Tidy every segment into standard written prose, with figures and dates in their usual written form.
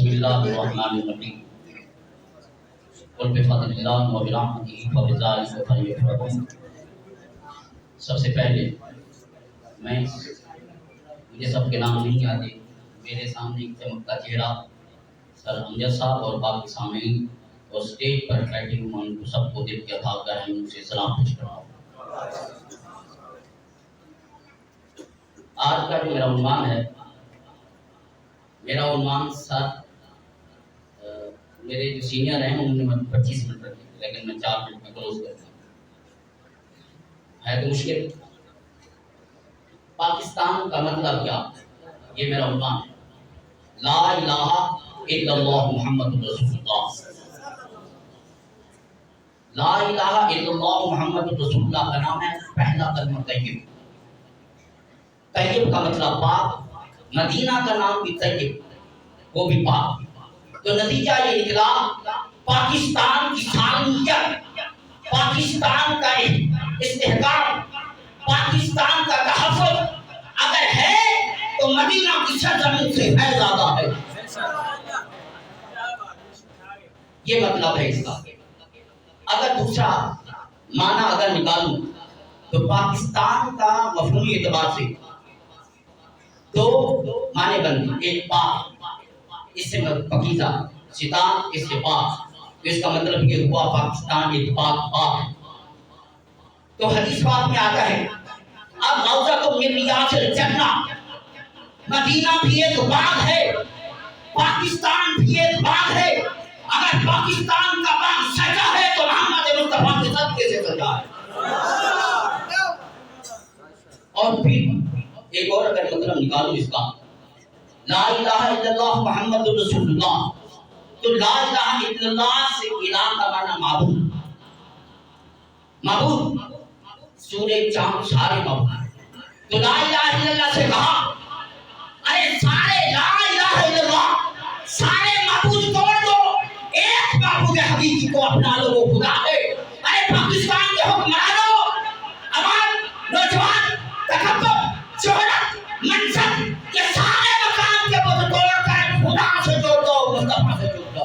बिस्मिल्लाहिर्रहमानिर्रहीम। कुल बिफज़लिल्लाहि व बिरहमतिही फबिज़ालिका फल्यफ़रहू। सबसे पहले मुझे सबके नाम नहीं आते, मेरे सामने एक चमकता चेहरा सर अमजद साहब और बाकी सामीन और स्टेज पर बैठे हुए उनको सबको दिल के अथाह उनसे सलाम पेश कराओ। आज का जो मेरा उन्वान है, मेरा उन्वान सर मेरे जो सीनियर हैं उन्होंने 25 मिनट रखे, लेकिन मैं 4 मिनट में क्लोज कर दूँ। है तो मुश्किल। पाकिस्तान का मतलब क्या, ये मेरा उन्वान है। ला इलाहा इल्लल्लाह मुहम्मदुर रसूलुल्लाह। ला इलाहा इल्लल्लाह मुहम्मदुर रसूलुल्लाह का नाम है पहला कलमा तय्यब। तय्यब का मतलब पाक, मदीना का नाम भी तय्यब, वो भी पाक। तो नतीजा ये निकला, पाकिस्तान की सालमियत, पाकिस्तान का इस्तेहकाम, पाकिस्तान का तहफ़्फ़ुज़ अगर है तो मदीना की सरजमीन से है ज़्यादा है। ये मतलब है इसका। अगर दूसरा माना अगर निकालूं तो पाकिस्तान का मफ़हूमी एतबार से दो माने बनते, एक पाक, इससे पकीज़ा, सितार इससे पाक, तो इसका मतलब ये हुआ पाकिस्तान एक पाक। तो हदीस पाक में आता है, अब रौज़तुम मिन रियाज़िल जन्नह, मदीना भी एक बाग है, पाकिस्तान भी एक बाग है। अगर पाकिस्तान का बाग सजा है तो मोहम्मद मुस्तफा के सदके से सजा है। और फिर एक और अगर मतलब निकालूं इसका, ला इलाहा इल्लल्लाह मुहम्मदुर रसूलुल्लाह, तो ला इलाहा इल्लल्लाह से इलाह का माना माबूद, माबूद सूर्य चांद सारे माबूद। तो ला इलाहा इल्लल्लाह से कहा, अरे सारे ला इलाहा इल्लल्लाह, सारे माबूद तोड़ दो, एक माबूद हकीकी को अपना लो, वो खुदा है। अरे पाकिस्तान के हुक्मरानों, अवाम, नौजवान, तकब्बुर, शोहरत, मनसब, ये सारे मकाम के बुत तोड़ कर खुदा से जोड़ दो, मुस्तफा से जोड़ दो।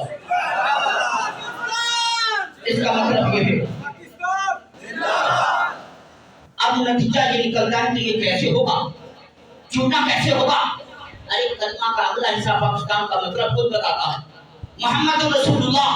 इसका मतलब ये है। अब नतीजा ये निकलता है कि ये कैसे होगा, झूठा कैसे होगा। अरे कलमा का अगला हिस्सा पाकिस्तान का मतलब खुद बताता है, मुहम्मद रसूलुल्लाह